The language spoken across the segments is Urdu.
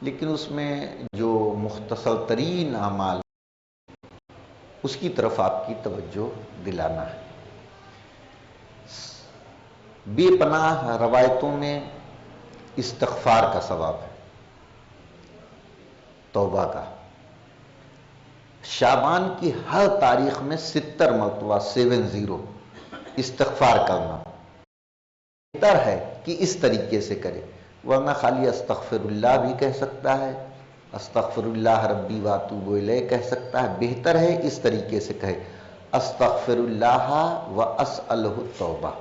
لیکن اس میں جو مختصر ترین اعمال اس کی طرف آپ کی توجہ دلانا ہے۔ بے پناہ روایتوں میں استغفار کا ثواب ہے، توبہ کا۔ شعبان کی ہر تاریخ میں 70 مرتبہ 70 استغفار کرنا بہتر ہے کہ اس طریقے سے کرے، ورنہ خالی استغفر اللہ بھی کہہ سکتا ہے، استغفر اللہ ربی واتوب الیہ کہہ سکتا ہے۔ بہتر ہے اس طریقے سے کہے استغفر اللہ واسألہ التوبہ،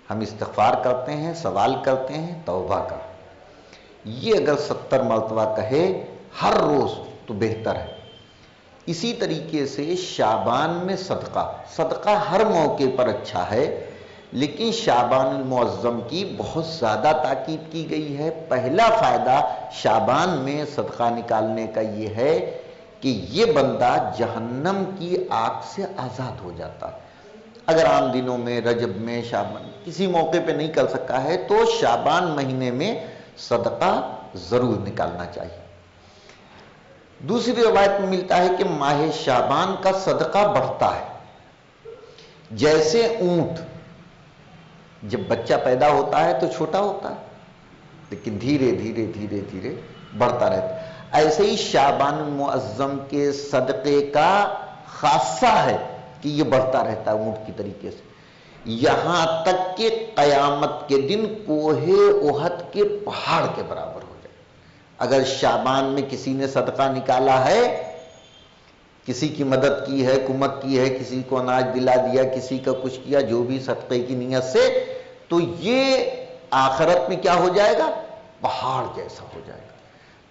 ہم استغفار کرتے ہیں، سوال کرتے ہیں توبہ کا۔ یہ اگر 70 مرتبہ کہے ہر روز تو بہتر ہے۔ اسی طریقے سے شعبان میں صدقہ ہر موقع پر اچھا ہے، لیکن شعبان المعظم کی بہت زیادہ تاکید کی گئی ہے۔ پہلا فائدہ شعبان میں صدقہ نکالنے کا یہ ہے کہ یہ بندہ جہنم کی آگ سے آزاد ہو جاتا ہے۔ اگر عام دنوں میں رجب میں شعبان کسی موقع پہ نہیں کر سکا ہے تو شعبان مہینے میں صدقہ ضرور نکالنا چاہیے۔ دوسری روایت میں ملتا ہے کہ ماہ شعبان کا صدقہ بڑھتا ہے، جیسے اونٹ جب بچہ پیدا ہوتا ہے تو چھوٹا ہوتا ہے لیکن دھیرے دھیرے دھیرے دھیرے بڑھتا رہتا ہے، ایسے ہی شعبان المعظم کے صدقے کا خاصہ ہے کہ یہ بڑھتا رہتا ہے اونٹ کی طریقے سے، یہاں تک کہ قیامت کے دن کوہ احد کے پہاڑ کے برابر ہو جائے۔ اگر شعبان میں کسی نے صدقہ نکالا ہے، کسی کی مدد کی ہے، کمک کی ہے، کسی کو اناج دلا دیا، کسی کا کچھ کیا، جو بھی صدقے کی نیت سے، تو یہ آخرت میں کیا ہو جائے گا؟ پہاڑ جیسا ہو جائے گا۔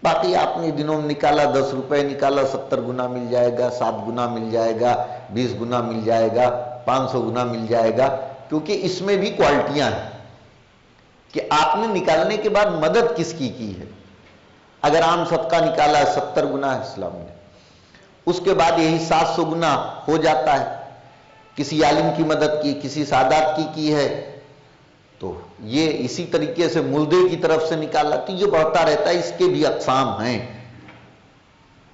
باقی آپ نے دنوں میں نکالا، 10 روپے نکالا، 70 گنا مل جائے گا، 7 گنا مل جائے گا، 20 گنا مل جائے گا، 500 گنا مل جائے گا، کیونکہ اس میں بھی کوالٹیاں ہیں کہ آپ نے نکالنے کے بعد مدد کس کی ہے۔ اگر عام صدقہ نکالا ہے 70 گنا ہے اسلام نے، اس کے بعد یہی 700 گنا ہو جاتا ہے۔ کسی عالم کی مدد کی، کسی سادات کی ہے، تو یہ اسی طریقے سے مردے کی طرف سے نکالا تو یہ بڑھتا رہتا ہے۔ اس کے بھی اقسام ہیں،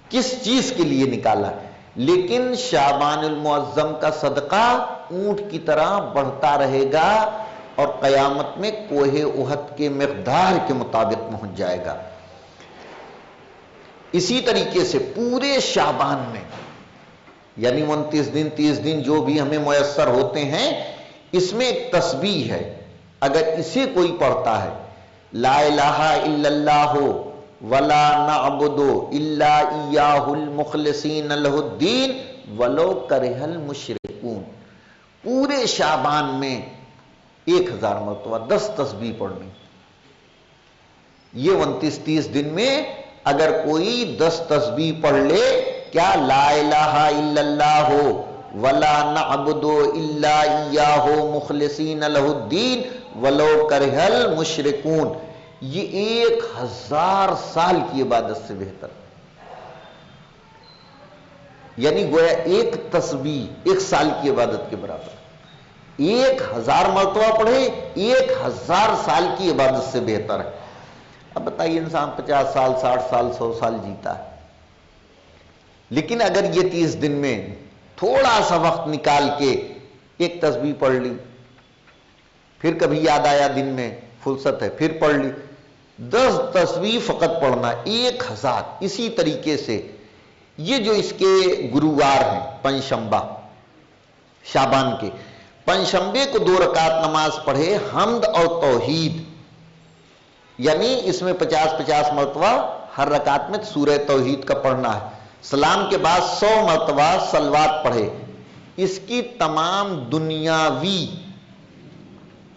کس چیز کے لیے نکالا، لیکن شعبان المعظم کا صدقہ اونٹ کی طرح بڑھتا رہے گا اور قیامت میں کوہ احد کے مقدار کے مطابق پہنچ جائے گا۔ اسی طریقے سے پورے شعبان میں یعنی 29 دن 30 دن جو بھی ہمیں میسر ہوتے ہیں، اس میں ایک تسبیح ہے، اگر اسے کوئی پڑھتا ہے، لا الہ الا اللہ ولا نعبد الا ایاہ المخلصین لہ الدین ولو کرہ المشرکون، پورے شعبان میں 1000 مرتبہ 10 تسبیح پڑھنی۔ یہ 29-30 دن میں اگر کوئی 10 تسبیح پڑھ لے، کیا لا الہ الا اللہ ولا نعبد الا ایاہ مخلصین لہ الدین ولو کرہ المشرکون، یہ 1000 سال کی عبادت سے بہتر، یعنی گویا ایک تسبیح 1 سال کی عبادت کے برابر۔ 1000 مرتبہ پڑھے 1000 سال کی عبادت سے بہتر ہے۔ اب بتائیے انسان 50 سال 60 سال 100 سال جیتا ہے، لیکن اگر یہ 30 دن میں تھوڑا سا وقت نکال کے ایک تسبیح پڑھ لی، پھر کبھی یاد آیا دن میں فرصت ہے پھر پڑھ لی، 10 تسبیح فقط پڑھنا 1000۔ اسی طریقے سے یہ جو اس کے گرووار ہیں، پنجشنبہ شعبان کے، پنجشنبے کو 2 رکعت نماز پڑھے حمد اور توحید، یعنی اس میں 50-50 مرتبہ ہر رکعت میں سورہ توحید کا پڑھنا ہے، سلام کے بعد 100 مرتبہ صلوات پڑھے، اس کی تمام دنیاوی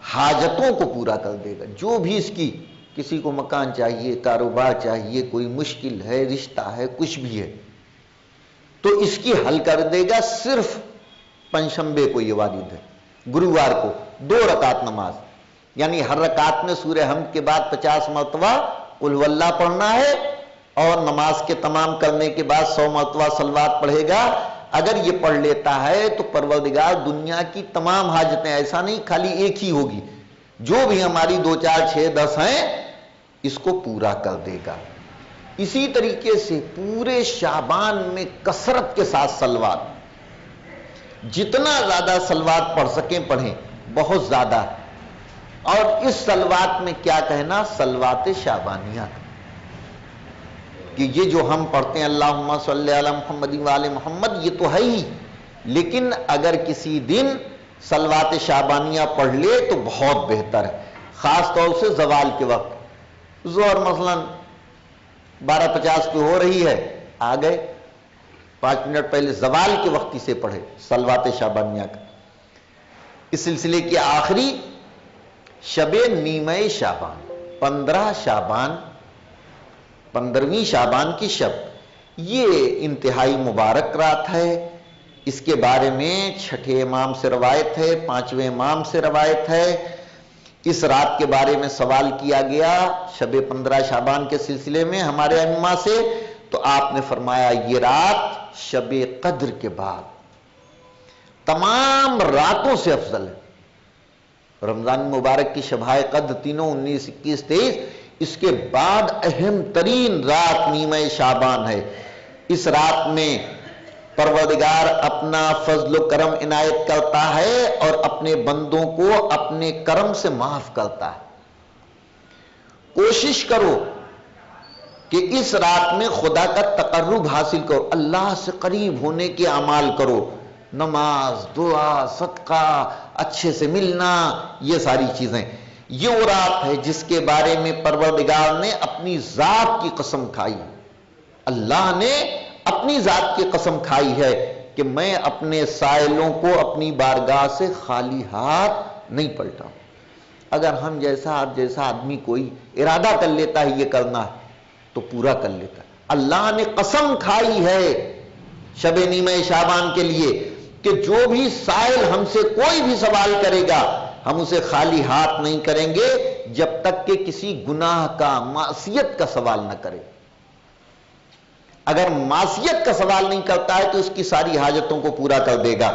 حاجتوں کو پورا کر دے گا۔ جو بھی اس کی، کسی کو مکان چاہیے، کاروبار چاہیے، کوئی مشکل ہے، رشتہ ہے، کچھ بھی ہے تو اس کی حل کر دے گا۔ صرف پنجشنبے کو یہ وارد ہے، گرووار کو 2 رکعت نماز، یعنی ہر رکعت میں سورہ حمد کے بعد 50 مرتبہ قل ہو اللہ پڑھنا ہے اور نماز کے تمام کرنے کے بعد 100 مرتبہ صلوات پڑھے گا۔ اگر یہ پڑھ لیتا ہے تو پروردگار دنیا کی تمام حاجتیں، ایسا نہیں خالی ایک ہی ہوگی، جو بھی ہماری 2 4 6 10 ہیں اس کو پورا کر دے گا۔ اسی طریقے سے پورے شعبان میں کثرت کے ساتھ صلوات، جتنا زیادہ صلوات پڑھ سکیں پڑھیں، بہت زیادہ. اور اس صلوات میں کیا کہنا؟ صلوات شعبانیہ، کہ یہ جو ہم پڑھتے ہیں اللہم صلی علی محمد وآل محمد، یہ تو ہے ہی، لیکن اگر کسی دن صلوات شعبانیہ پڑھ لے تو بہت بہتر ہے. خاص طور سے زوال کے وقت، ظہر مثلا 12:50 پہ ہو رہی ہے، آ گئے 5 منٹ پہلے زوال کے وقت اسے پڑھے صلوات شعبانیہ کا. اس سلسلے کی آخری شب نیمہ شعبان، 15 شعبان، 15ویں شعبان کی شب، یہ انتہائی مبارک رات ہے. اس کے بارے میں 6 امام سے روایت ہے، 5ویں امام سے روایت ہے. اس رات کے بارے میں سوال کیا گیا شب 15 شعبان کے سلسلے میں ہمارے ائمہ سے، تو آپ نے فرمایا یہ رات شب قدر کے بعد تمام راتوں سے افضل ہے. رمضان مبارک کی شبائے قدر تینوں 19، 21، 23، اس کے بعد اہم ترین رات نیمہ شعبان ہے. اس رات میں پروردگار اپنا فضل و کرم عنایت کرتا ہے اور اپنے بندوں کو اپنے کرم سے معاف کرتا ہے. کوشش کرو کہ اس رات میں خدا کا تقرب حاصل کرو، اللہ سے قریب ہونے کے اعمال کرو، نماز، دعا، صدقہ، اچھے سے ملنا، یہ ساری چیزیں. یہ وہ رات ہے جس کے بارے میں پروردگار نے اپنی ذات کی قسم کھائی، اللہ نے اپنی ذات کی قسم کھائی ہے کہ میں اپنے سائلوں کو اپنی بارگاہ سے خالی ہاتھ نہیں پلٹاؤں. اگر ہم جیسا آپ جیسا آدمی کوئی ارادہ کر لیتا ہے یہ کرنا ہے تو پورا کر لیتا ہے. اللہ نے قسم کھائی ہے شب نیمہ شعبان کے لیے کہ جو بھی سائل ہم سے کوئی بھی سوال کرے گا ہم اسے خالی ہاتھ نہیں کریں گے جب تک کہ کسی گناہ کا، معصیت کا سوال نہ کرے. اگر معصیت کا سوال نہیں کرتا ہے تو اس کی ساری حاجتوں کو پورا کر دے گا.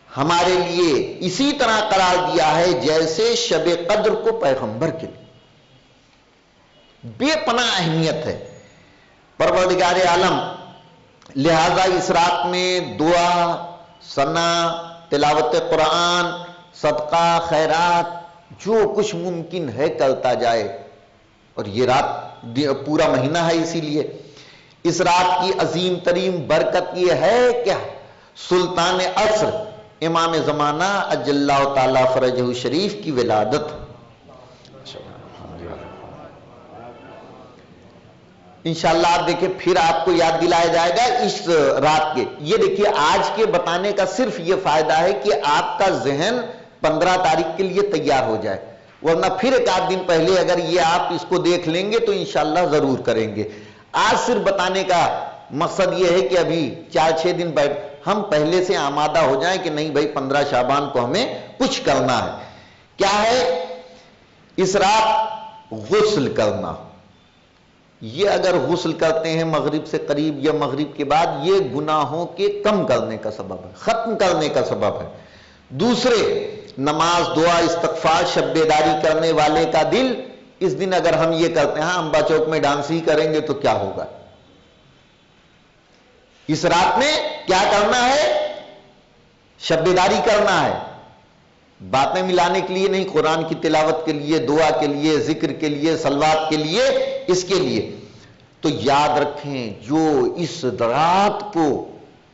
ہمارے لیے اسی طرح قرار دیا ہے جیسے شب قدر کو پیغمبر کے لیے بے پناہ اہمیت ہے. پروردگار عالم لہذا اس رات میں دعا، ثنا، تلاوت قرآن، صدقہ، خیرات، جو کچھ ممکن ہے کرتا جائے. اور یہ رات پورا مہینہ ہے، اسی لیے اس رات کی عظیم ترین برکت یہ ہے کہ سلطان عصر امام زمانہ عجل اللہ تعالی فرجہ شریف کی ولادت. انشاءاللہ آپ دیکھیں پھر آپ کو یاد دلایا جائے گا اس رات کے. یہ دیکھیے آج کے بتانے کا صرف یہ فائدہ ہے کہ آپ کا ذہن 15 تاریخ کے لیے تیار ہو جائے، ورنہ پھر ایک آدھ دن پہلے اگر یہ آپ اس کو دیکھ لیں گے تو انشاءاللہ ضرور کریں گے. آج صرف بتانے کا مقصد یہ ہے کہ ابھی 4-6 دن بیٹھ ہم پہلے سے آمادہ ہو جائیں کہ نہیں بھائی 15 شعبان کو ہمیں کچھ کرنا ہے. کیا ہے اس رات؟ غسل کرنا. یہ اگر غسل کرتے ہیں مغرب سے قریب یا مغرب کے بعد یہ گناہوں کے کم کرنے کا سبب ہے، ختم کرنے کا سبب ہے. دوسرے نماز، دعا، استغفار، شب بیداری کرنے والے کا دل اس دن اگر ہم یہ کرتے ہیں امبا چوک میں ڈانس ہی کریں گے تو کیا ہوگا؟ اس رات میں کیا کرنا ہے؟ شب بیداری کرنا ہے. باتیں ملانے کے لیے نہیں، قرآن کی تلاوت کے لیے، دعا کے لیے، ذکر کے لیے، صلوات کے لیے، اس کے لیے. تو یاد رکھیں جو اس رات کو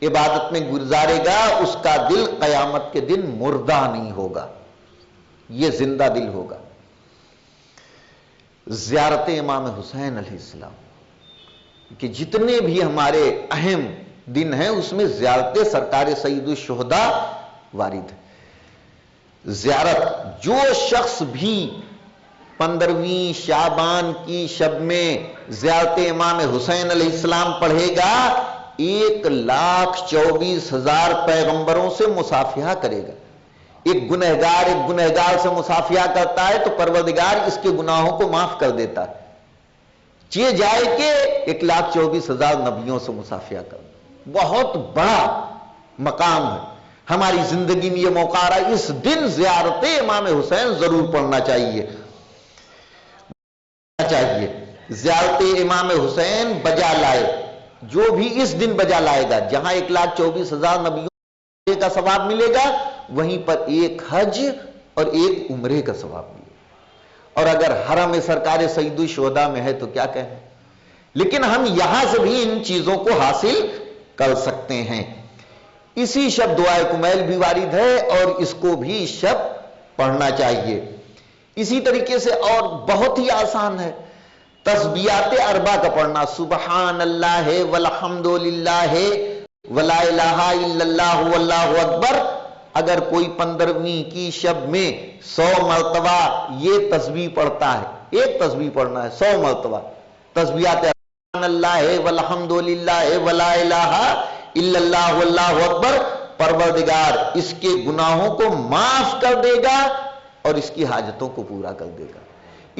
عبادت میں گزارے گا اس کا دل قیامت کے دن مردہ نہیں ہوگا، یہ زندہ دل ہوگا. زیارت امام حسین علیہ السلام کہ جتنے بھی ہمارے اہم دن ہیں اس میں زیارت سرکار سید الشہداء وارد ہے. زیارت جو شخص بھی 15ویں شعبان کی شب میں زیارت امام حسین علیہ السلام پڑھے گا 1,24,000 پیغمبروں سے مصافحہ کرے گا. ایک گنہگار سے مصافحہ کرتا ہے تو پروردگار اس کے گناہوں کو معاف کر دیتا ہے. چیئے جائے کہ 1,24,000 نبیوں سے مصافحہ کر، بہت بڑا مقام ہے. ہماری زندگی میں یہ موقع آ رہا ہے، اس دن زیارت امام حسین ضرور پڑھنا چاہیے. زیارت امام حسین بجا لائے، جو بھی اس دن بجا لائے گا، جہاں 1,24,000 نبیوں کا ثواب ملے گا، وہیں پر ایک حج اور ایک عمرے کا ثواب ملے گا۔ اور اگر حرم سرکار سید الشہداء میں ہے تو کیا کہیں۔ لیکن ہم یہاں سے بھی ان چیزوں کو حاصل کر سکتے ہیں۔ اسی شب دعائے کمیل بھی وارد ہے اور اس کو بھی شب پڑھنا چاہیے۔ اسی طریقے سے اور بہت ہی آسان ہے تسبیحات اربع کا پڑھنا، سبحان اللہ والحمد للہ ولا الہ الا اللہ واللہ اکبر۔ اگر کوئی 15ویں کی شب میں 100 مرتبہ یہ تسبیح پڑھتا ہے، ایک تسبیح پڑھنا ہے 100 مرتبہ، تسبیحات سبحان اللہ والحمد للہ ولا الہ الا اللہ واللہ اکبر، پروردگار اس کے گناہوں کو معاف کر دے گا اور اس کی حاجتوں کو پورا کر دے گا۔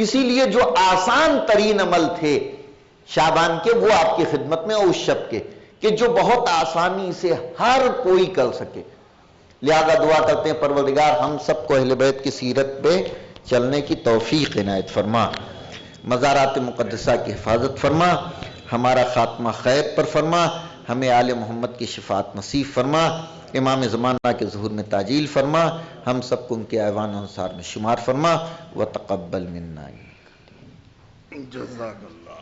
اسی لیے جو آسان ترین عمل تھے شعبان کے، وہ آپ کی خدمت میں، اور اس شب کے، کہ جو بہت آسانی سے ہر کوئی کر سکے۔ لہذا دعا کرتے ہیں پروردگار ہم سب کو اہل بیت کی سیرت پہ چلنے کی توفیق عنایت فرما، مزارات مقدسہ کی حفاظت فرما، ہمارا خاتمہ خیر پر فرما، ہمیں آل محمد کی شفاعت نصیب فرما، امام زمانہ کے ظہور میں تعجیل فرما، ہم سب کو ان کے ایوان انصار میں شمار فرما، وتقبل منا۔ جزاک اللہ۔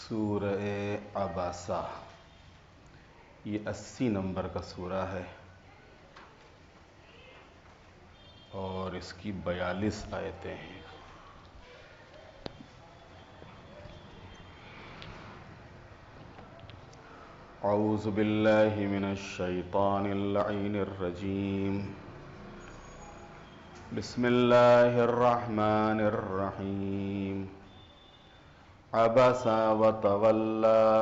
سورہ عباسہ، یہ 80 نمبر کا سورہ ہے اور اس کی 42 آیتیں ہیں۔ اعوذ باللہ من الشیطان اللعین الرجیم، بسم اللہ الرحمن الرحیم۔ عبس وتولى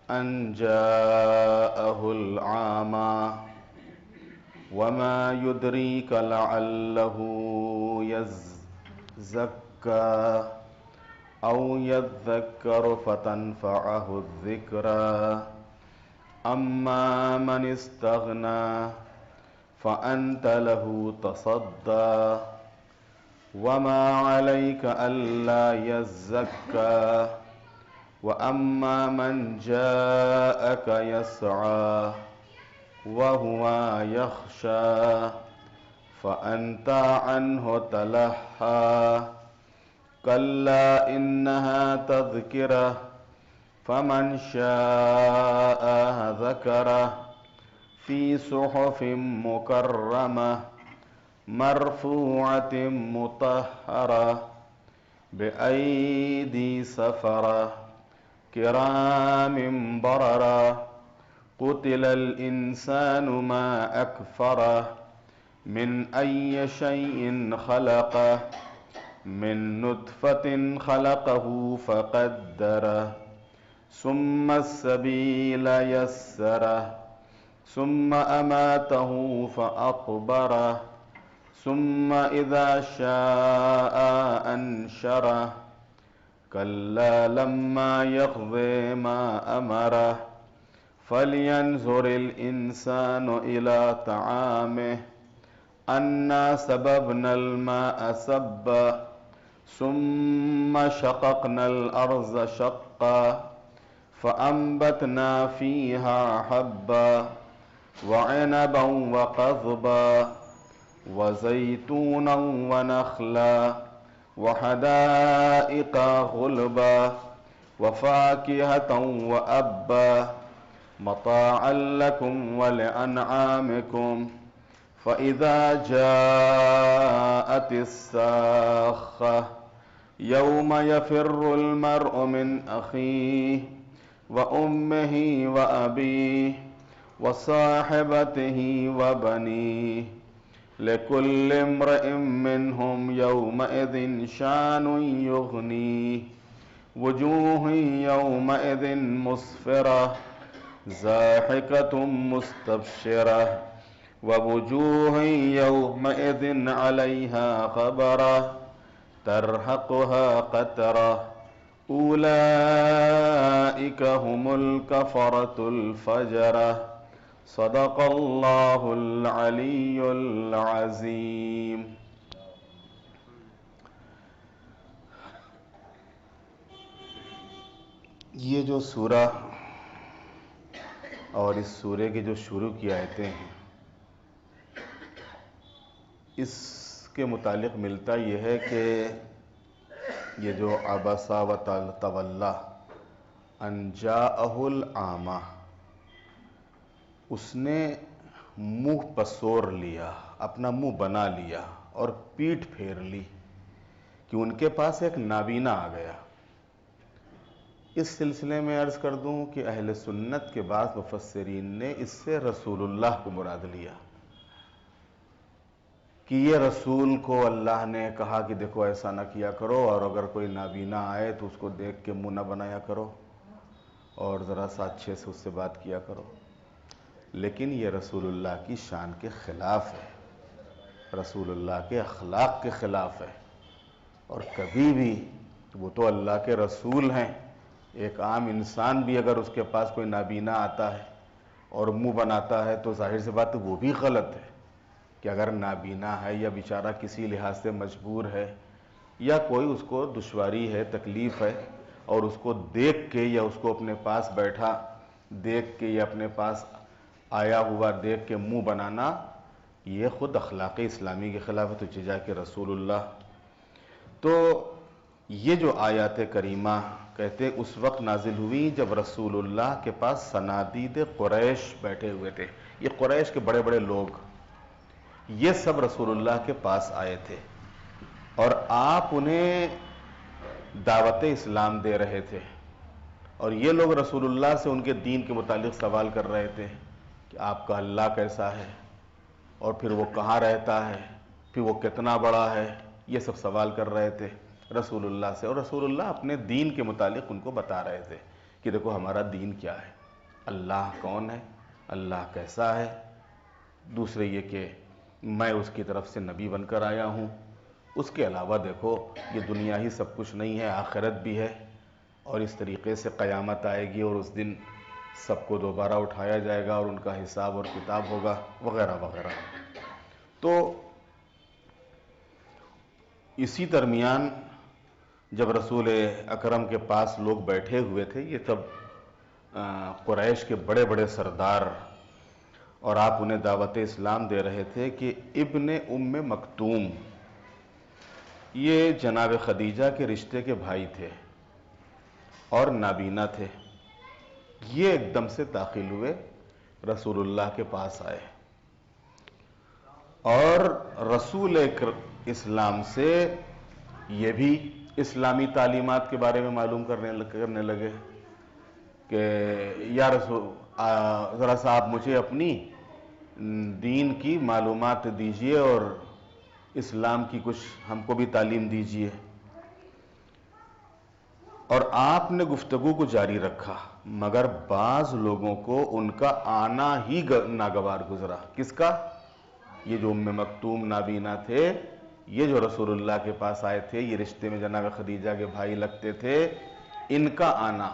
ان جاءه العامى وما يدريك لعله يزكى أو يذكر فتنفعه الذكرى أما من استغنى فأنت له تصدى وما عليك ألا يزكى وأما من جاءك يسعى وهو يخشى فأنت عنه تلهى كلا إنها تذكرة فمن شاء ذكره في صحف مكرمة مرفوعة مطهرة بأيدي سفرة كرام بررة قتل الإنسان ما أكفره من أي شيء خلقه من نطفة خلقه فقدره ثم السبيل يسره ثم أماته فأقبره ثم إذا شاء أنشره كلا لما يقض ما أمره فلينظر الإنسان إلى طعامه أنا سببنا الماء سبا ثم شققنا الأرض شقا فأنبتنا فيها حبا وعنبا وقضبا وزيتونا ونخلا وحدائق غلبا وفاكهة وأبا متاعا لكم ولأنعامكم فإذا جاءت الساخة يوم يفر المرء من أخيه وأمه وأبيه وصاحبته وبنيه لكل امرئ منهم يومئذ شان يغنيه وجوه يومئذ مسفرة ضاحكة مستبشرة ووجوه يومئذ عليها غبرة ترهقها قترة أولئك هم الكفرة الفجرة صدق اللہ العلی العظیم۔ یہ جو سورہ اور اس سورے کی جو شروع کی آیتیں ہیں، اس کے متعلق ملتا یہ ہے کہ یہ جو عبسا و تولا ان جاءہ الاعمی، اس نے منہ پسور لیا، اپنا منہ بنا لیا اور پیٹھ پھیر لی کہ ان کے پاس ایک نابینا آ گیا۔ اس سلسلے میں عرض کر دوں کہ اہل سنت کے بعض مفسرین نے اس سے رسول اللہ کو مراد لیا کہ یہ رسول کو اللہ نے کہا کہ دیکھو ایسا نہ کیا کرو، اور اگر کوئی نابینا آئے تو اس کو دیکھ کے منہ نہ بنایا کرو اور ذرا سا اچھے سے اس سے بات کیا کرو۔ لیکن یہ رسول اللہ کی شان کے خلاف ہے، رسول اللہ کے اخلاق کے خلاف ہے، اور کبھی بھی وہ تو اللہ کے رسول ہیں، ایک عام انسان بھی اگر اس کے پاس کوئی نابینا آتا ہے اور منہ بناتا ہے تو ظاہر سی بات وہ بھی غلط ہے کہ اگر نابینا ہے یا بیچارہ کسی لحاظ سے مجبور ہے یا کوئی اس کو دشواری ہے، تکلیف ہے، اور اس کو دیکھ کے یا اس کو اپنے پاس بیٹھا دیکھ کے یا اپنے پاس آیا ہوا دیکھ کے منہ بنانا، یہ خود اخلاق اسلامی کے خلاف ہے، تو چیزا کہ رسول اللہ۔ تو یہ جو آیات کریمہ کہتے اس وقت نازل ہوئی جب رسول اللہ کے پاس صنادید قریش بیٹھے ہوئے تھے۔ یہ قریش کے بڑے بڑے لوگ، یہ سب رسول اللہ کے پاس آئے تھے اور آپ انہیں دعوت اسلام دے رہے تھے، اور یہ لوگ رسول اللہ سے ان کے دین کے متعلق سوال کر رہے تھے کہ آپ کا اللہ کیسا ہے، اور پھر وہ کہاں رہتا ہے، پھر وہ کتنا بڑا ہے، یہ سب سوال کر رہے تھے رسول اللہ سے، اور رسول اللہ اپنے دین کے متعلق ان کو بتا رہے تھے کہ دیکھو ہمارا دین کیا ہے، اللہ کون ہے، اللہ کیسا ہے، دوسرے یہ کہ میں اس کی طرف سے نبی بن کر آیا ہوں، اس کے علاوہ دیکھو یہ دنیا ہی سب کچھ نہیں ہے، آخرت بھی ہے، اور اس طریقے سے قیامت آئے گی اور اس دن سب کو دوبارہ اٹھایا جائے گا اور ان کا حساب اور کتاب ہوگا، وغیرہ وغیرہ۔ تو اسی درمیان جب رسول اکرم کے پاس لوگ بیٹھے ہوئے تھے، یہ سب قریش کے بڑے بڑے سردار، اور آپ انہیں دعوت اسلام دے رہے تھے کہ ابن ام مکتوم، یہ جناب خدیجہ کے رشتے کے بھائی تھے اور نابینا تھے، یہ ایک دم سے داخل ہوئے، رسول اللہ کے پاس آئے اور رسول اسلام سے یہ بھی اسلامی تعلیمات کے بارے میں معلوم کرنے لگے کہ یا رسول ذرا سا آپ مجھے اپنی دین کی معلومات دیجئے اور اسلام کی کچھ ہم کو بھی تعلیم دیجئے۔ اور آپ نے گفتگو کو جاری رکھا، مگر بعض لوگوں کو ان کا آنا ہی ناگوار گزرا۔ کس کا؟ یہ جو ام مکتوم نابینا تھے، یہ جو رسول اللہ کے پاس آئے تھے، یہ رشتے میں جناب خدیجہ کے بھائی لگتے تھے، ان کا آنا،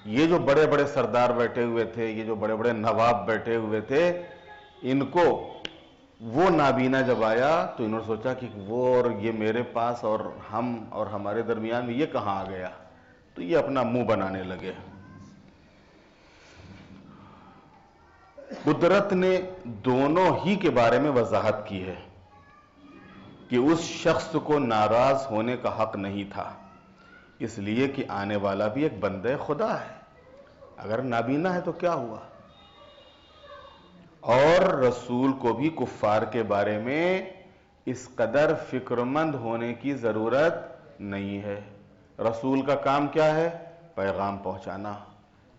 یہ جو بڑے بڑے سردار بیٹھے ہوئے تھے، یہ جو بڑے بڑے نواب بیٹھے ہوئے تھے، ان کو وہ نابینا جب آیا تو انہوں نے سوچا کہ وہ اور یہ میرے پاس اور ہم اور ہمارے درمیان میں یہ کہاں آ گیا، تو یہ اپنا منہ بنانے لگے۔ قدرت نے دونوں ہی کے بارے میں وضاحت کی ہے کہ اس شخص کو ناراض ہونے کا حق نہیں تھا، اس لیے کہ آنے والا بھی ایک بندہ خدا ہے، اگر نابینا ہے تو کیا ہوا، اور رسول کو بھی کفار کے بارے میں اس قدر فکر مند ہونے کی ضرورت نہیں ہے۔ رسول کا کام کیا ہے؟ پیغام پہنچانا،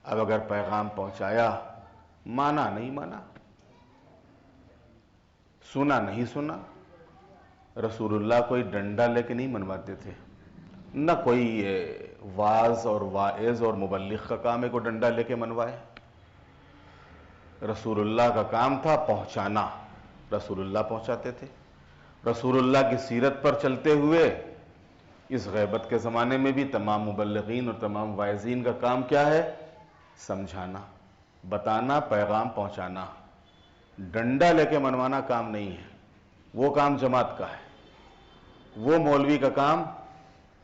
اب اگر پیغام پہنچایا، مانا نہیں مانا، سنا نہیں سنا، رسول اللہ کوئی ڈنڈا لے کے نہیں منواتے تھے، نہ کوئی واعظ اور واعظ اور مبلغ کا کام ہے کو ڈنڈا لے کے منوائے۔ رسول اللہ کا کام تھا پہنچانا، رسول اللہ پہنچاتے تھے۔ رسول اللہ کی سیرت پر چلتے ہوئے اس غیبت کے زمانے میں بھی تمام مبلغین اور تمام واعظین کا کام کیا ہے؟ سمجھانا، بتانا، پیغام پہنچانا، ڈنڈا لے کے منوانا کام نہیں ہے، وہ کام جماعت کا ہے، وہ مولوی کا کام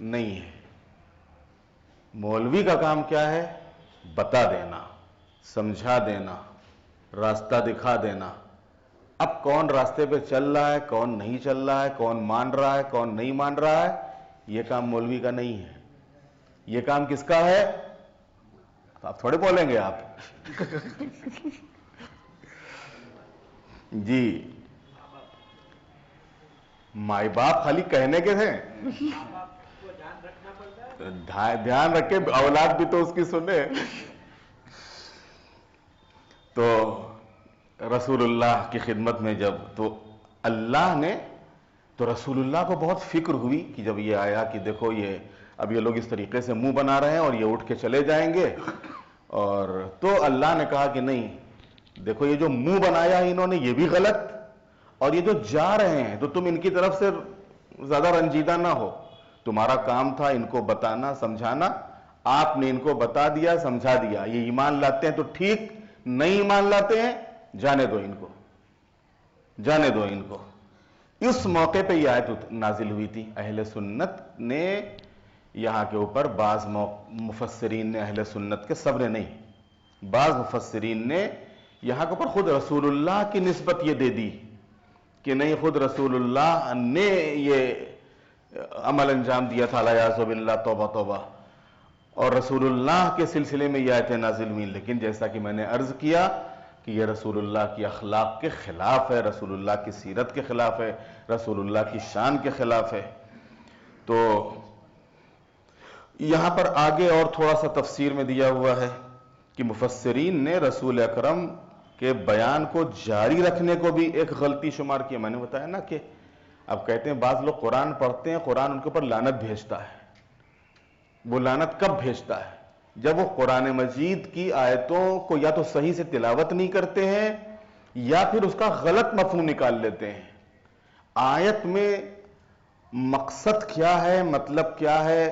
نہیں ہے۔ مولوی کا کام کیا ہے؟ بتا دینا، سمجھا دینا، راستہ دکھا دینا۔ اب کون راستے پہ چل رہا ہے، کون نہیں چل رہا ہے، کون مان رہا ہے، کون نہیں مان رہا ہے، یہ کام مولوی کا نہیں ہے۔ یہ کام کس کا ہے؟ آپ تھوڑے بولیں گے آپ جی، مائی باپ خالی کہنے کے تھے، دھیان رکھے اولاد بھی تو اس کی سنے۔ تو رسول اللہ کی خدمت میں جب تو اللہ نے تو رسول اللہ کو بہت فکر ہوئی کہ جب یہ آیا کہ دیکھو اب یہ لوگ اس طریقے سے منہ بنا رہے ہیں اور یہ اٹھ کے چلے جائیں گے، اور تو اللہ نے کہا کہ نہیں، دیکھو یہ جو منہ بنایا ہے انہوں نے یہ بھی غلط، اور یہ جو جا رہے ہیں تو تم ان کی طرف سے زیادہ رنجیدہ نہ ہو، تمہارا کام تھا ان کو بتانا، سمجھانا، آپ نے ان کو بتا دیا، سمجھا دیا، یہ ایمان لاتے ہیں تو ٹھیک، نہیں ایمان لاتے ہیں جانے دو ان کو، جانے دو ان کو۔ اس موقع پہ یہ آیت نازل ہوئی تھی۔ اہل سنت نے یہاں کے اوپر بعض مفسرین نے، اہل سنت کے سب نے نہیں، بعض مفسرین نے یہاں کے اوپر خود رسول اللہ کی نسبت یہ دے دی کہ نہیں، خود رسول اللہ نے یہ عمل انجام دیا تھا، الیاذ باللہ، توبہ توبہ، اور رسول اللہ کے سلسلے میں یہ آیتیں نازل ہوئی۔ لیکن جیسا کہ میں نے عرض کیا کہ یہ رسول اللہ کی اخلاق کے خلاف ہے، رسول اللہ کی سیرت کے خلاف ہے، رسول اللہ کی شان کے خلاف ہے۔ تو یہاں پر آگے اور تھوڑا سا تفسیر میں دیا ہوا ہے کہ مفسرین نے رسول اکرم کے بیان کو جاری رکھنے کو بھی ایک غلطی شمار کیا۔ میں نے بتایا نا کہ اب کہتے ہیں بعض لوگ قرآن پڑھتے ہیں، قرآن ان کے اوپر لعنت بھیجتا ہے۔ وہ لعنت کب بھیجتا ہے؟ جب وہ قرآن مجید کی آیتوں کو یا تو صحیح سے تلاوت نہیں کرتے ہیں یا پھر اس کا غلط مفہوم نکال لیتے ہیں۔ آیت میں مقصد کیا ہے، مطلب کیا ہے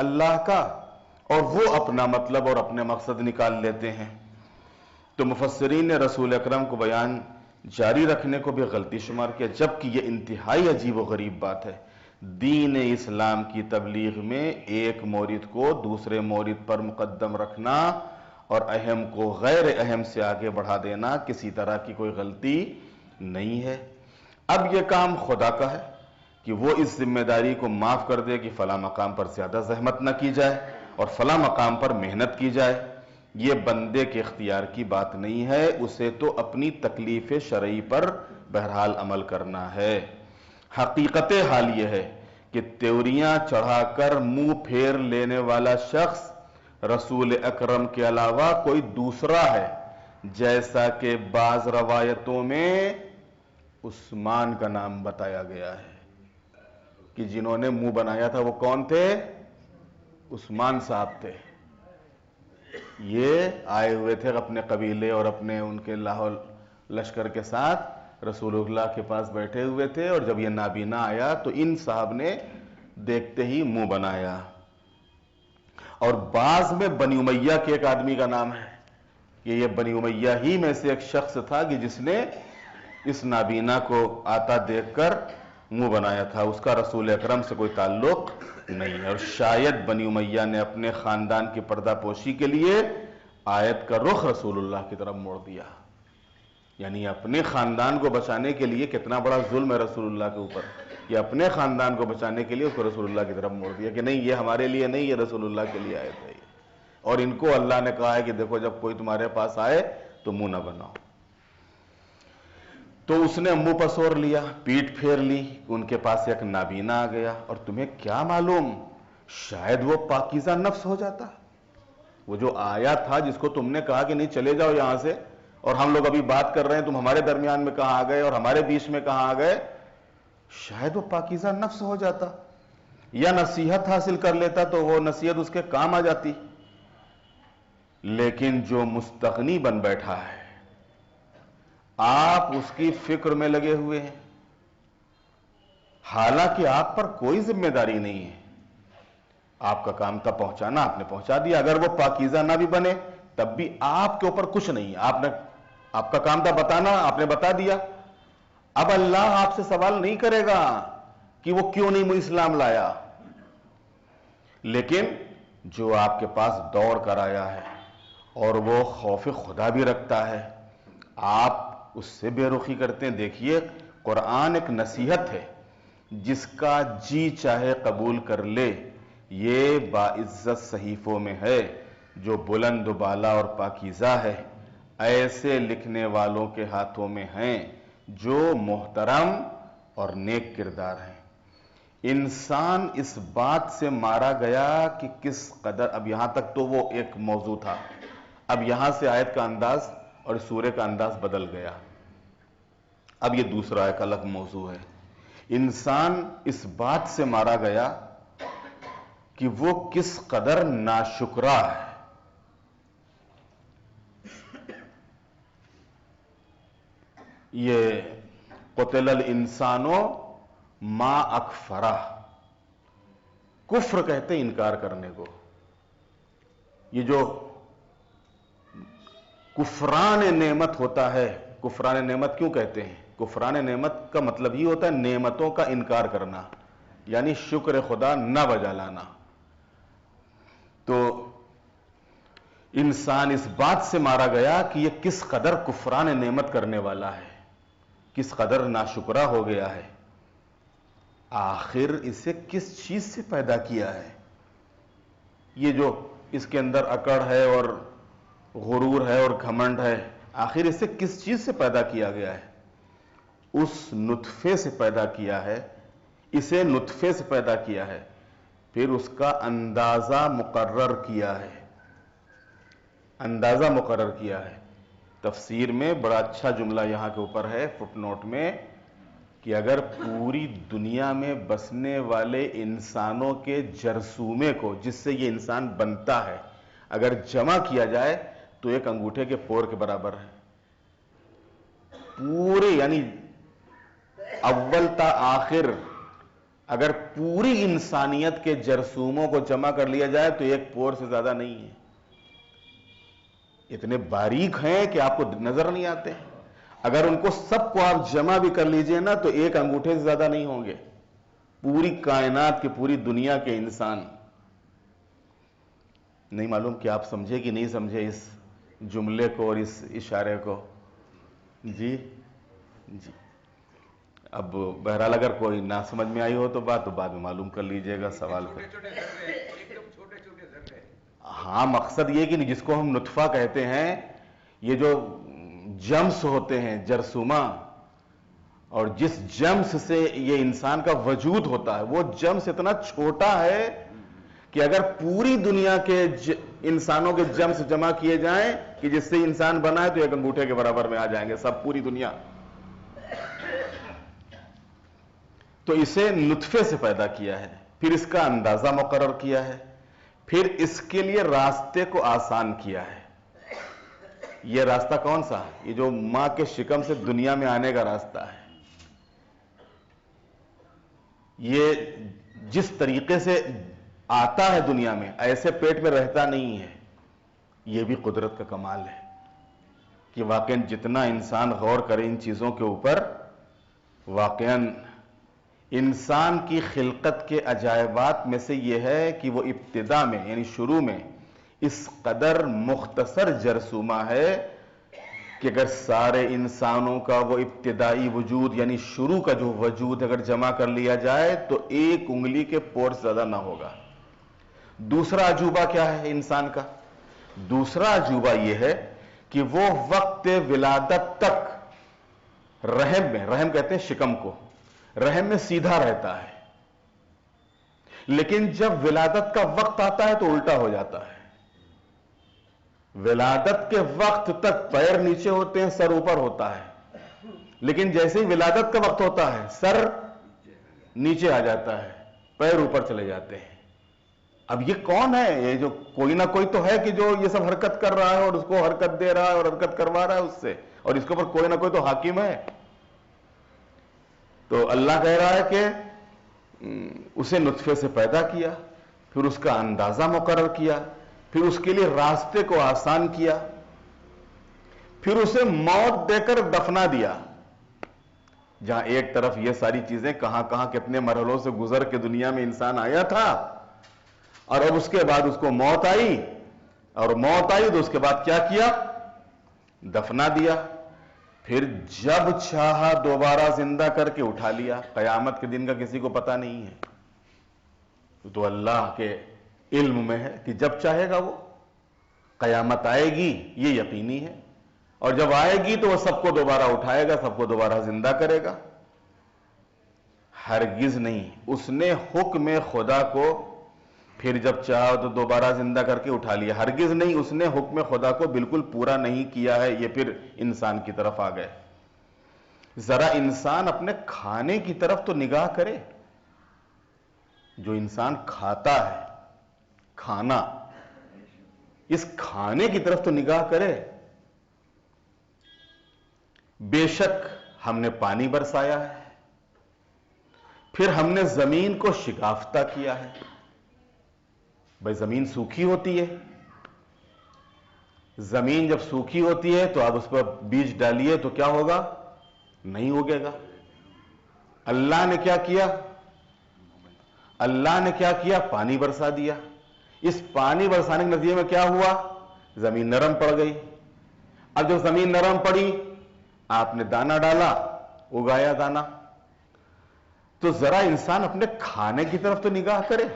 اللہ کا، اور وہ اپنا مطلب اور اپنے مقصد نکال لیتے ہیں۔ تو مفسرین نے رسول اکرم کو بیان جاری رکھنے کو بھی غلطی شمار کیا، جبکہ یہ انتہائی عجیب و غریب بات ہے۔ دین اسلام کی تبلیغ میں ایک مورد کو دوسرے مورد پر مقدم رکھنا اور اہم کو غیر اہم سے آگے بڑھا دینا کسی طرح کی کوئی غلطی نہیں ہے۔ اب یہ کام خدا کا ہے کہ وہ اس ذمہ داری کو معاف کر دے کہ فلاں مقام پر زیادہ زحمت نہ کی جائے اور فلاں مقام پر محنت کی جائے۔ یہ بندے کے اختیار کی بات نہیں ہے، اسے تو اپنی تکلیف شرعی پر بہرحال عمل کرنا ہے۔ حقیقت حال یہ ہے کہ تیوریاں چڑھا کر منہ پھیر لینے والا شخص رسول اکرم کے علاوہ کوئی دوسرا ہے، جیسا کہ بعض روایتوں میں عثمان کا نام بتایا گیا ہے کہ جنہوں نے منہ بنایا تھا وہ کون تھے؟ عثمان صاحب تھے۔ یہ آئے ہوئے تھے اپنے قبیلے اور اپنے ان کے لاہور لشکر کے ساتھ، رسول اللہ کے پاس بیٹھے ہوئے تھے، اور جب یہ نابینا آیا تو ان صاحب نے دیکھتے ہی منہ بنایا۔ اور بعض میں بنی امیہ کے ایک آدمی کا نام ہے کہ یہ بنی امیہ ہی میں سے ایک شخص تھا کہ جس نے اس نابینا کو آتا دیکھ کر منہ بنایا تھا، اس کا رسول اکرم سے کوئی تعلق نہیں ہے۔ اور شاید بنی امیہ نے اپنے خاندان کی پردہ پوشی کے لیے آیت کا رخ رسول اللہ کی طرف موڑ دیا، یعنی اپنے خاندان کو بچانے کے لیے کتنا بڑا ظلم ہے رسول اللہ کے اوپر، کہ اپنے خاندان کو بچانے کے لیے اس کو رسول اللہ کی طرف موڑ دیا کہ نہیں، یہ ہمارے لیے نہیں، یہ رسول اللہ کے لیے آیت ہے۔ اور ان کو اللہ نے کہا ہے کہ دیکھو جب کوئی تمہارے پاس آئے تو منہ نہ بناؤ۔ تو اس نے منہ پسور لیا، پیٹ پھیر لی، ان کے پاس ایک نابینا آ گیا، اور تمہیں کیا معلوم، شاید وہ پاکیزہ نفس ہو جاتا۔ وہ جو آیا تھا جس کو تم نے کہا کہ نہیں چلے جاؤ یہاں سے، اور ہم لوگ ابھی بات کر رہے ہیں، تم ہمارے درمیان میں کہاں آ گئے اور ہمارے بیچ میں کہاں آ گئے، شاید وہ پاکیزہ نفس ہو جاتا، یا نصیحت حاصل کر لیتا تو وہ نصیحت اس کے کام آ جاتی۔ لیکن جو مستغنی بن بیٹھا ہے، آپ اس کی فکر میں لگے ہوئے ہیں، حالانکہ آپ پر کوئی ذمہ داری نہیں ہے، آپ کا کام تھا پہنچانا، آپ نے پہنچا دیا۔ اگر وہ پاکیزہ نہ بھی بنے تب بھی آپ کے اوپر کچھ نہیں ہے. آپ کا کام تھا بتانا, آپ نے بتا دیا. اب اللہ آپ سے سوال نہیں کرے گا کہ وہ کیوں نہیں مجھے اسلام لایا. لیکن جو آپ کے پاس دوڑ کر آیا ہے اور وہ خوف خدا بھی رکھتا ہے, آپ اس سے بے رخی کرتے ہیں. دیکھیے قرآن ایک نصیحت ہے, جس کا جی چاہے قبول کر لے. یہ باعزت صحیفوں میں ہے جو بلند و بالا اور پاکیزہ ہے. ایسے لکھنے والوں کے ہاتھوں میں ہیں جو محترم اور نیک کردار ہیں. انسان اس بات سے مارا گیا کہ کس قدر, اب یہاں تک تو وہ ایک موضوع تھا, اب یہاں سے آیت کا انداز اور سورہ کا انداز بدل گیا. اب یہ دوسرا ایک الگ موضوع ہے. انسان اس بات سے مارا گیا کہ وہ کس قدر ناشکرا ہے. یہ قتل الانسان ما اکفرہ, کفر کہتے ہیں انکار کرنے کو. یہ جو کفران نعمت ہوتا ہے, کفران نعمت کیوں کہتے ہیں؟ کفران نعمت کا مطلب ہی ہوتا ہے نعمتوں کا انکار کرنا, یعنی شکر خدا نہ بجا لانا. تو انسان اس بات سے مارا گیا کہ یہ کس قدر کفران نعمت کرنے والا ہے, کس قدر ناشکرا ہو گیا ہے. آخر اسے کس چیز سے پیدا کیا ہے؟ یہ جو اس کے اندر اکڑ ہے اور غرور ہے اور گھمنڈ ہے, آخر اسے کس چیز سے پیدا کیا گیا ہے؟ اس نطفے سے پیدا کیا ہے, اسے نطفے سے پیدا کیا ہے, پھر اس کا اندازہ مقرر کیا ہے. اندازہ مقرر کیا ہے. تفسیر میں بڑا اچھا جملہ یہاں کے اوپر ہے فٹ نوٹ میں, کہ اگر پوری دنیا میں بسنے والے انسانوں کے جرثومے کو, جس سے یہ انسان بنتا ہے, اگر جمع کیا جائے تو ایک انگوٹھے کے پور کے برابر ہے. پورے یعنی اول تا آخر اگر پوری انسانیت کے جرثوموں کو جمع کر لیا جائے تو ایک پور سے زیادہ نہیں ہے. اتنے باریک ہیں کہ آپ کو نظر نہیں آتے. اگر ان کو سب کو آپ جمع بھی کر لیجئے نا تو ایک انگوٹھے سے زیادہ نہیں ہوں گے. پوری کائنات کے, پوری دنیا کے انسان. نہیں معلوم کہ آپ سمجھے کہ نہیں سمجھے اس جملے کو اور اس اشارے کو. جی جی, اب بہرحال اگر کوئی نہ سمجھ میں آئی ہو تو بعد میں معلوم کر لیجئے گا سوال پہ. ہاں, مقصد یہ کہ جس کو ہم نطفہ کہتے ہیں, یہ جو جمس ہوتے ہیں جرثومہ, اور جس جمس سے یہ انسان کا وجود ہوتا ہے, وہ جمس اتنا چھوٹا ہے کہ اگر پوری دنیا کے انسانوں کے جمس جمع کیے جائیں کہ جس سے انسان بنا ہے تو ایک انگوٹھے کے برابر میں آ جائیں گے سب, پوری دنیا. تو اسے نطفے سے پیدا کیا ہے, پھر اس کا اندازہ مقرر کیا ہے, پھر اس کے لیے راستے کو آسان کیا ہے. یہ راستہ کون سا؟ یہ جو ماں کے شکم سے دنیا میں آنے کا راستہ ہے. یہ جس طریقے سے آتا ہے دنیا میں, ایسے پیٹ میں رہتا نہیں ہے. یہ بھی قدرت کا کمال ہے کہ واقعاً جتنا انسان غور کرے ان چیزوں کے اوپر, واقعاً انسان کی خلقت کے عجائبات میں سے یہ ہے کہ وہ ابتدا میں یعنی شروع میں اس قدر مختصر جرثومہ ہے کہ اگر سارے انسانوں کا وہ ابتدائی وجود یعنی شروع کا جو وجود اگر جمع کر لیا جائے تو ایک انگلی کے پور سے زیادہ نہ ہوگا. دوسرا عجوبہ کیا ہے انسان کا؟ دوسرا عجوبہ یہ ہے کہ وہ وقت ولادت تک رحم میں, رحم کہتے ہیں شکم کو, رحم میں سیدھا رہتا ہے, لیکن جب ولادت کا وقت آتا ہے تو الٹا ہو جاتا ہے. ولادت کے وقت تک پیر نیچے ہوتے ہیں, سر اوپر ہوتا ہے, لیکن جیسے ہی ولادت کا وقت ہوتا ہے سر نیچے آ جاتا ہے, پیر اوپر چلے جاتے ہیں. اب یہ کون ہے؟ یہ جو کوئی نہ کوئی تو ہے کہ جو یہ سب حرکت کر رہا ہے اور اس کو حرکت دے رہا ہے اور حرکت کروا رہا ہے اس سے, اور اس کے اوپر کوئی نہ کوئی تو حاکم ہے. تو اللہ کہہ رہا ہے کہ اسے نطفے سے پیدا کیا, پھر اس کا اندازہ مقرر کیا, پھر اس کے لیے راستے کو آسان کیا، پھر اسے موت دے کر دفنا دیا۔ جہاں ایک طرف یہ ساری چیزیں کہاں کہاں کتنے مرحلوں سے گزر کے دنیا میں انسان آیا تھا، اور اب اس کے بعد اس کو موت آئی، اور موت آئی تو اس کے بعد کیا کیا؟ دفنا دیا۔ پھر جب چاہا دوبارہ زندہ کر کے اٹھا لیا۔ قیامت کے دن کا کسی کو پتہ نہیں ہے، تو اللہ کے علم میں ہے کہ جب چاہے گا وہ قیامت آئے گی، یہ یقینی ہے، اور جب آئے گی تو وہ سب کو دوبارہ اٹھائے گا، سب کو دوبارہ زندہ کرے گا۔ ہرگز نہیں، اس نے حکم خدا کو پھر جب چاہا تو دوبارہ زندہ کر کے اٹھا لیا، ہرگز نہیں اس نے حکم خدا کو بالکل پورا نہیں کیا ہے۔ یہ پھر انسان کی طرف آ گئے۔ ذرا انسان اپنے کھانے کی طرف تو نگاہ کرے، جو انسان کھاتا ہے، کھانا، اس کھانے کی طرف تو نگاہ کرے۔ بے شک ہم نے پانی برسایا ہے، پھر ہم نے زمین کو شگافتہ کیا ہے۔ بھائی زمین سوکھی ہوتی ہے، زمین جب سوکھی ہوتی ہے تو آپ اس پر بیج ڈالیے تو کیا ہوگا؟ نہیں اگے گا۔ اللہ نے کیا کیا؟ اللہ نے کیا کیا؟ پانی برسا دیا۔ اس پانی برسانے کے نتیجے میں کیا ہوا؟ زمین نرم پڑ گئی۔ اب جب زمین نرم پڑی، آپ نے دانہ ڈالا، اگایا دانہ۔ تو ذرا انسان اپنے کھانے کی طرف تو نگاہ کرے۔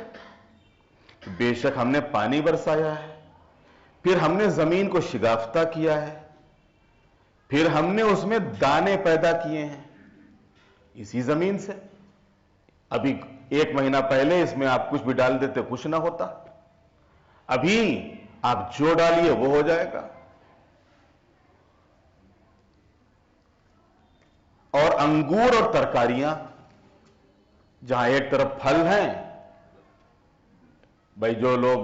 بے شک ہم نے پانی برسایا ہے، پھر ہم نے زمین کو شگافتہ کیا ہے، پھر ہم نے اس میں دانے پیدا کیے ہیں اسی زمین سے۔ ابھی 1 مہینہ پہلے اس میں آپ کچھ بھی ڈال دیتے کچھ نہ ہوتا، ابھی آپ جو ڈالیے وہ ہو جائے گا۔ اور انگور اور ترکاریاں، جہاں ایک طرف پھل ہیں، بھائی جو لوگ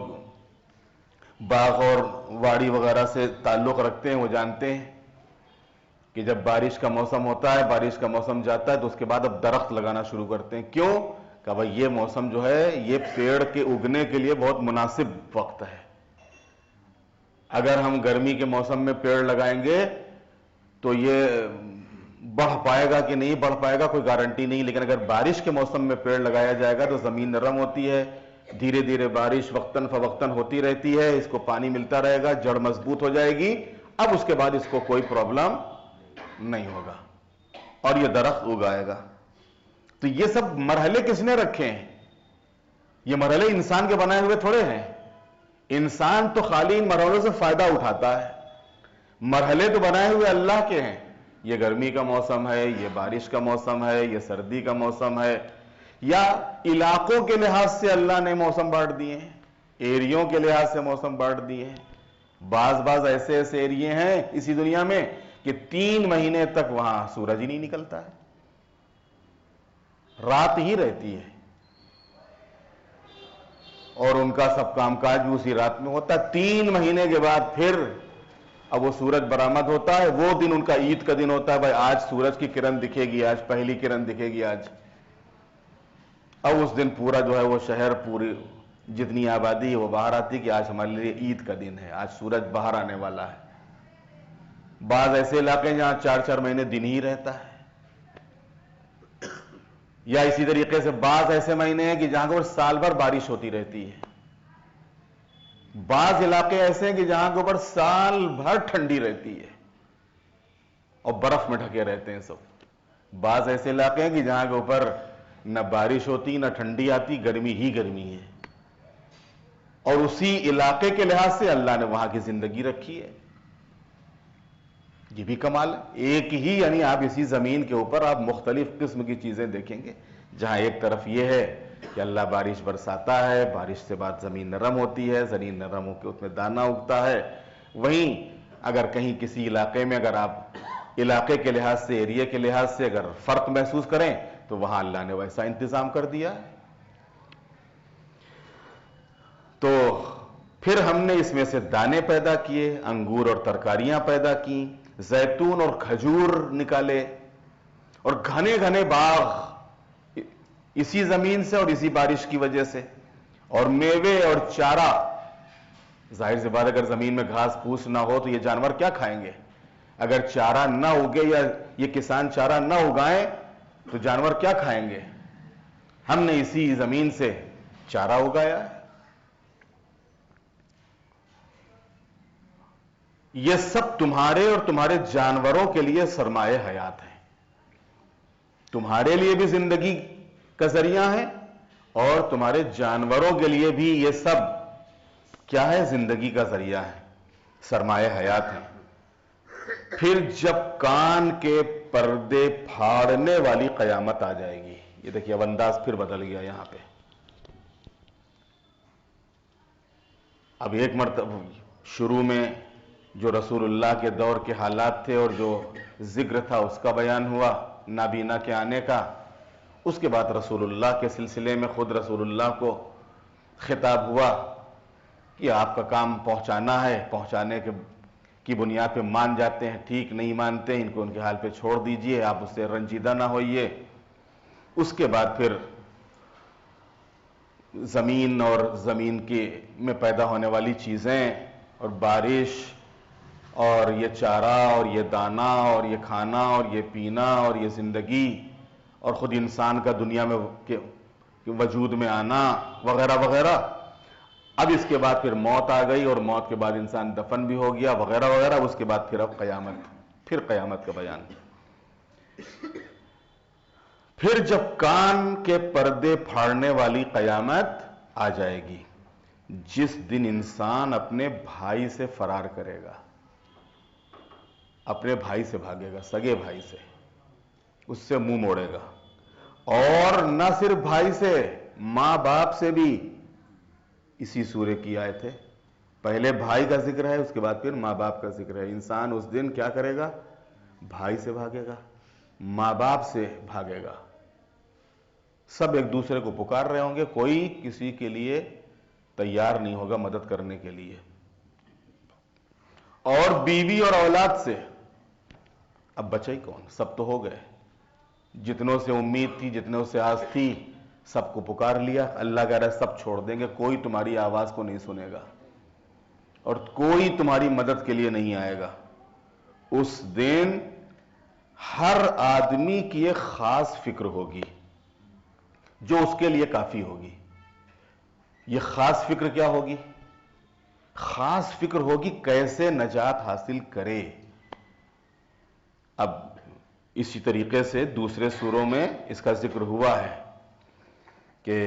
باغ اور واڑی وغیرہ سے تعلق رکھتے ہیں وہ جانتے ہیں کہ جب بارش کا موسم ہوتا ہے، بارش کا موسم جاتا ہے تو اس کے بعد اب درخت لگانا شروع کرتے ہیں۔ کیوں؟ کہ بھائی یہ موسم جو ہے یہ پیڑ کے اگنے کے لیے بہت مناسب وقت ہے۔ اگر ہم گرمی کے موسم میں پیڑ لگائیں گے تو یہ بڑھ پائے گا کہ نہیں بڑھ پائے گا کوئی گارنٹی نہیں، لیکن اگر بارش کے موسم میں پیڑ لگایا جائے گا تو زمین نرم ہوتی ہے، دھیرے دھیرے بارش وقتاً فوقتاً ہوتی رہتی ہے، اس کو پانی ملتا رہے گا، جڑ مضبوط ہو جائے گی، اب اس کے بعد اس کو کوئی پرابلم نہیں ہوگا اور یہ درخت اگائے گا۔ تو یہ سب مرحلے کس نے رکھے ہیں؟ یہ مرحلے انسان کے بنائے ہوئے تھوڑے ہیں۔ انسان تو خالی ان مرحلوں سے فائدہ اٹھاتا ہے، مرحلے تو بنائے ہوئے اللہ کے ہیں۔ یہ گرمی کا موسم ہے، یہ بارش کا موسم ہے، یہ سردی کا موسم ہے، یا علاقوں کے لحاظ سے اللہ نے موسم بانٹ دیے ہیں، ایریوں کے لحاظ سے موسم بانٹ دیے ہیں۔ بعض ایسے ایریے ہیں اسی دنیا میں کہ 3 مہینے تک وہاں سورج ہی نہیں نکلتا ہے، رات ہی رہتی ہے، اور ان کا سب کام کاج بھی اسی رات میں ہوتا ہے۔ 3 مہینے کے بعد پھر اب وہ سورج برآمد ہوتا ہے، وہ دن ان کا عید کا دن ہوتا ہے، بھائی آج سورج کی کرن دکھے گی، آج پہلی کرن دکھے گی آج۔ اب اس دن پورا جو ہے وہ شہر، پوری جتنی آبادی ہے وہ باہر آتی کہ آج ہمارے لیے عید کا دن ہے، آج سورج باہر آنے والا ہے۔ بعض ایسے علاقے ہیں جہاں 4 مہینے دن ہی رہتا ہے، یا اسی طریقے سے بعض ایسے مہینے ہیں کہ جہاں پر سال بھر بارش ہوتی رہتی ہے، بعض علاقے ایسے ہیں کہ جہاں کے اوپر سال بھر ٹھنڈی رہتی ہے اور برف میں ڈھکے رہتے ہیں سب۔ بعض ایسے علاقے ہیں کہ جہاں کے اوپر نہ بارش ہوتی نہ ٹھنڈی آتی، گرمی ہی گرمی ہے، اور اسی علاقے کے لحاظ سے اللہ نے وہاں کی زندگی رکھی ہے۔ یہ بھی کمال ہے، ایک ہی یعنی آپ اسی زمین کے اوپر آپ مختلف قسم کی چیزیں دیکھیں گے، جہاں ایک طرف یہ ہے کہ اللہ بارش برساتا ہے، بارش سے بعد زمین نرم ہوتی ہے، زمین نرم ہو کے اس میں دانہ اگتا ہے۔ وہیں اگر کہیں کسی علاقے میں اگر آپ علاقے کے لحاظ سے، ایریے کے لحاظ سے اگر فرق محسوس کریں تو وہاں اللہ نے ویسا انتظام کر دیا ہے۔ تو پھر ہم نے اس میں سے دانے پیدا کیے، انگور اور ترکاریاں پیدا کی، زیتون اور کھجور نکالے، اور گھنے گھنے باغ اسی زمین سے اور اسی بارش کی وجہ سے، اور میوے اور چارہ ظاہر سی بات اگر زمین میں گھاس پھوس نہ ہو تو یہ جانور کیا کھائیں گے؟ اگر چارہ نہ اگے یا یہ کسان چارہ نہ اگائیں تو جانور کیا کھائیں گے؟ ہم نے اسی زمین سے چارہ اگایا ہے. یہ سب تمہارے اور تمہارے جانوروں کے لیے سرمایہ حیات ہیں. تمہارے لیے بھی زندگی کا ذریعہ ہے اور تمہارے جانوروں کے لیے بھی یہ سب کیا ہے؟ زندگی کا ذریعہ ہے، سرمایہ حیات ہے. پھر جب کان کے پردے پھاڑنے والی قیامت آ جائے گی. یہ دیکھیے اب انداز پھر بدل گیا یہاں پہ. اب ایک مرتبہ شروع میں جو رسول اللہ کے دور کے حالات تھے اور جو ذکر تھا اس کا بیان ہوا، نابینا کے آنے کا. اس کے بعد رسول اللہ کے سلسلے میں خود رسول اللہ کو خطاب ہوا کہ آپ کا کام پہنچانا ہے، پہنچانے کی بنیاد پہ مان جاتے ہیں ٹھیک، نہیں مانتے ان کو ان کے حال پہ چھوڑ دیجئے، آپ اس سے رنجیدہ نہ ہوئیے. اس کے بعد پھر زمین اور زمین میں پیدا ہونے والی چیزیں اور بارش اور یہ چارہ اور یہ دانہ اور یہ کھانا اور یہ پینا اور یہ زندگی اور خود انسان کا دنیا میں وجود میں آنا وغیرہ وغیرہ. اب اس کے بعد پھر موت آ گئی اور موت کے بعد انسان دفن بھی ہو گیا وغیرہ وغیرہ. اس کے بعد پھر اب قیامت، پھر قیامت کا بیان. پھر جب کان کے پردے پھاڑنے والی قیامت آ جائے گی، جس دن انسان اپنے بھائی سے فرار کرے گا، اپنے بھائی سے بھاگے گا، سگے بھائی سے، اس سے منہ موڑے گا. اور نہ صرف بھائی سے، ماں باپ سے بھی. اسی سورے کی آیت ہے، پہلے بھائی کا ذکر ہے، اس کے بعد پھر ماں باپ کا ذکر ہے. انسان اس دن کیا کرے گا؟ بھائی سے بھاگے گا، ماں باپ سے بھاگے گا. سب ایک دوسرے کو پکار رہے ہوں گے، کوئی کسی کے لیے تیار نہیں ہوگا مدد کرنے کے لیے. اور بیوی اور اولاد سے اب بچے ہی کون؟ سب تو ہو گئے. جتنوں سے امید تھی، جتنوں سے آس تھی، سب کو پکار لیا. اللہ کہہ رہا ہے سب چھوڑ دیں گے، کوئی تمہاری آواز کو نہیں سنے گا اور کوئی تمہاری مدد کے لیے نہیں آئے گا. اس دن ہر آدمی کی ایک خاص فکر ہوگی جو اس کے لیے کافی ہوگی. یہ خاص فکر کیا ہوگی؟ خاص فکر ہوگی کیسے نجات حاصل کرے. اب اسی طریقے سے دوسرے سوروں میں اس کا ذکر ہوا ہے کہ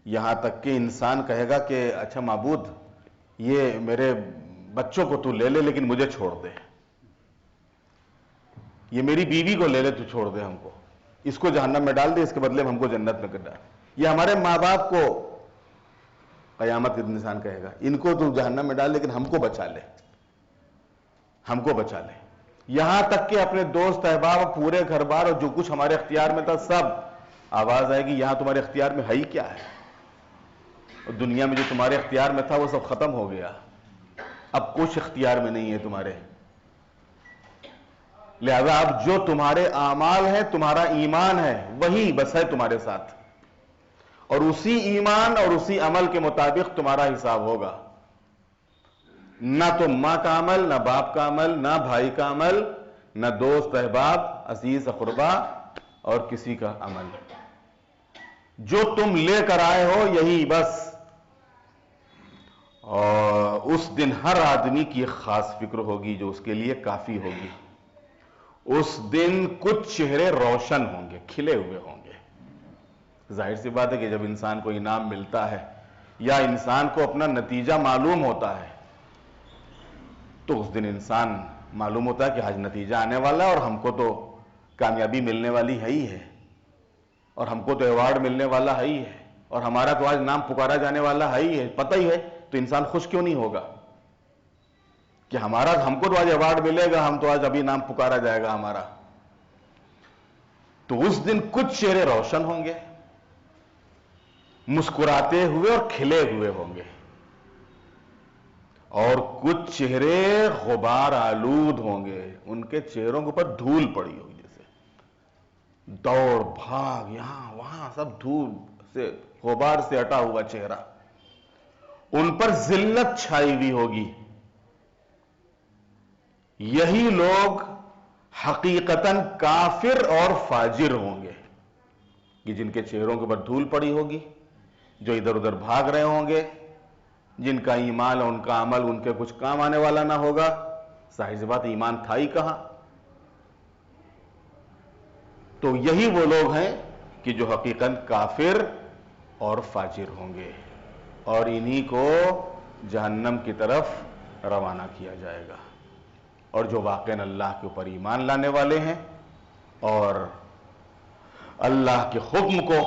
یہاں تک کہ انسان کہے گا کہ اچھا معبود، یہ میرے بچوں کو تو لے لے لیکن مجھے چھوڑ دے، یہ میری بیوی کو لے لے تو چھوڑ دے، ہم کو اس کو جہنم میں ڈال دے، اس کے بدلے میں ہم کو جنت میں کر ڈال. یہ ہمارے ماں باپ کو قیامت کے دن انسان کہے گا ان کو تو جہنم میں ڈال لیکن ہم کو بچا لے، ہم کو بچا لے. یہاں تک کہ اپنے دوست احباب، پورے گھر بار اور جو کچھ ہمارے اختیار میں تھا سب، آواز آئے گی یہاں تمہارے اختیار میں ہے ہی کیا ہے؟ اور دنیا میں جو تمہارے اختیار میں تھا وہ سب ختم ہو گیا، اب کچھ اختیار میں نہیں ہے تمہارے. لہذا اب جو تمہارے اعمال ہیں، تمہارا ایمان ہے، وہی بس ہے تمہارے ساتھ، اور اسی ایمان اور اسی عمل کے مطابق تمہارا حساب ہوگا. نہ تو ماں کا عمل، نہ باپ کا عمل، نہ بھائی کا عمل، نہ دوست احباب، عزیز اقربا اور کسی کا عمل. جو تم لے کر آئے ہو یہی بس. اور اس دن ہر آدمی کی ایک خاص فکر ہوگی جو اس کے لیے کافی ہوگی. اس دن کچھ چہرے روشن ہوں گے، کھلے ہوئے ہوں گے. ظاہر سی بات ہے کہ جب انسان کو انعام ملتا ہے یا انسان کو اپنا نتیجہ معلوم ہوتا ہے تو اس دن انسان معلوم ہوتا ہے کہ آج نتیجہ آنے والا ہے اور ہم کو تو کامیابی ملنے والی ہے ہی ہے، اور ہم کو تو ایوارڈ ملنے والا ہے ہی ہے، اور ہمارا تو آج نام پکارا جانے والا ہے ہی ہے. پتہ ہی ہے تو انسان خوش کیوں نہیں ہوگا کہ ہم کو تو آج ایوارڈ ملے گا، ہم تو آج ابھی نام پکارا جائے گا ہمارا. تو اس دن کچھ چہرے روشن ہوں گے، مسکراتے ہوئے اور کھلے ہوئے ہوں گے، اور کچھ چہرے غبار آلود ہوں گے، ان کے چہروں کے اوپر دھول پڑی ہوگی، جیسے دوڑ بھاگ یہاں وہاں سب دھول سے غبار سے ہٹا ہوا چہرہ. ان پر ذلت چھائی ہوئی ہوگی. یہی لوگ حقیقتاً کافر اور فاجر ہوں گے کہ جن کے چہروں کے اوپر دھول پڑی ہوگی، جو ادھر ادھر بھاگ رہے ہوں گے، جن کا ایمان اور ان کا عمل ان کے کچھ کام آنے والا نہ ہوگا. ظاہر سی بات ایمان تھا ہی کہاں. تو یہی وہ لوگ ہیں کہ جو حقیقتاً کافر اور فاجر ہوں گے، اور انہی کو جہنم کی طرف روانہ کیا جائے گا. اور جو واقعاً اللہ کے اوپر ایمان لانے والے ہیں اور اللہ کے حکم کو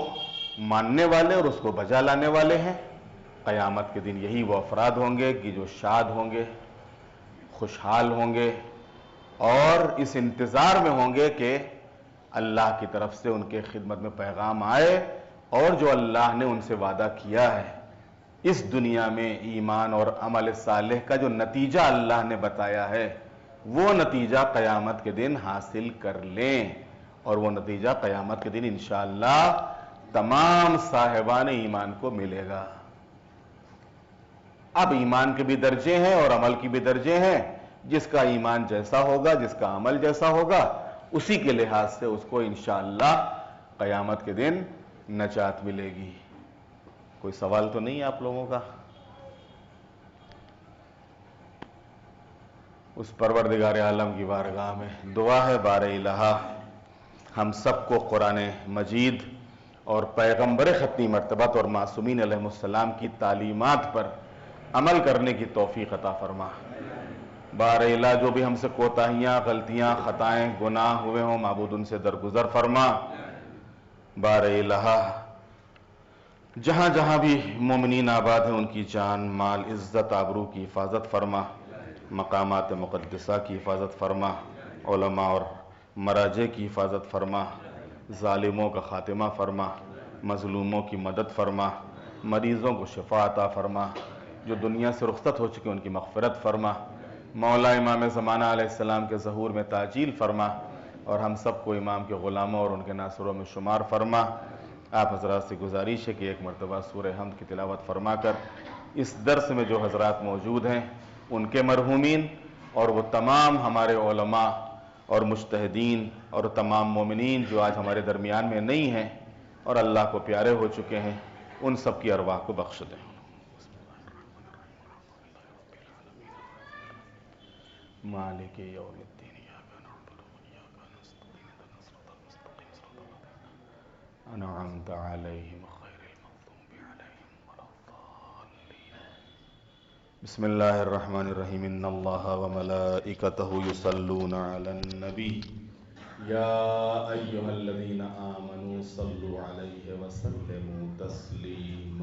ماننے والے اور اس کو بجا لانے والے ہیں، قیامت کے دن یہی وہ افراد ہوں گے کہ جو شاد ہوں گے، خوشحال ہوں گے، اور اس انتظار میں ہوں گے کہ اللہ کی طرف سے ان کے خدمت میں پیغام آئے، اور جو اللہ نے ان سے وعدہ کیا ہے اس دنیا میں ایمان اور عمل صالح کا جو نتیجہ اللہ نے بتایا ہے، وہ نتیجہ قیامت کے دن حاصل کر لیں. اور وہ نتیجہ قیامت کے دن انشاءاللہ تمام صاحبان ایمان کو ملے گا. اب ایمان کے بھی درجے ہیں اور عمل کی بھی درجے ہیں. جس کا ایمان جیسا ہوگا، جس کا عمل جیسا ہوگا، اسی کے لحاظ سے اس کو انشاءاللہ قیامت کے دن نجات ملے گی. کوئی سوال تو نہیں آپ لوگوں کا؟ اس پروردگار عالم کی بارگاہ میں دعا ہے بار الہ ہم سب کو قرآن مجید اور پیغمبر ختمی مرتبت اور معصومین علیہ السلام کی تعلیمات پر عمل کرنے کی توفیق عطا فرما. بار الہ جو بھی ہم سے کوتاہیاں، غلطیاں، خطائیں، گناہ ہوئے ہوں معبود ان سے درگزر فرما. بار الہ جہاں جہاں بھی مومنین آباد ہیں ان کی جان، مال، عزت، آبرو کی حفاظت فرما. مقامات مقدسہ کی حفاظت فرما. علماء اور مراجع کی حفاظت فرما. ظالموں کا خاتمہ فرما. مظلوموں کی مدد فرما. مریضوں کو شفا عطا فرما. جو دنیا سے رخصت ہو چکے ان کی مغفرت فرما. مولا امام زمانہ علیہ السلام کے ظہور میں تعجیل فرما، اور ہم سب کو امام کے غلاموں اور ان کے ناصروں میں شمار فرما. آپ حضرات سے گزارش ہے کہ ایک مرتبہ سورہ حمد کی تلاوت فرما کر اس درس میں جو حضرات موجود ہیں ان کے مرحومین اور وہ تمام ہمارے علماء اور مجتہدین اور تمام مومنین جو آج ہمارے درمیان میں نہیں ہیں اور اللہ کو پیارے ہو چکے ہیں، ان سب کی ارواح کو بخش دیں. مالک یوم الدین انعمت علیہم غیر المغضوب علیہم ولا الضالین. بسم اللہ الرحمن الرحیم. ان اللہ وملائکتہ یصلون علی النبی یا ایہا الذین آمنوا صلوا علیہ وسلموا تسلیما.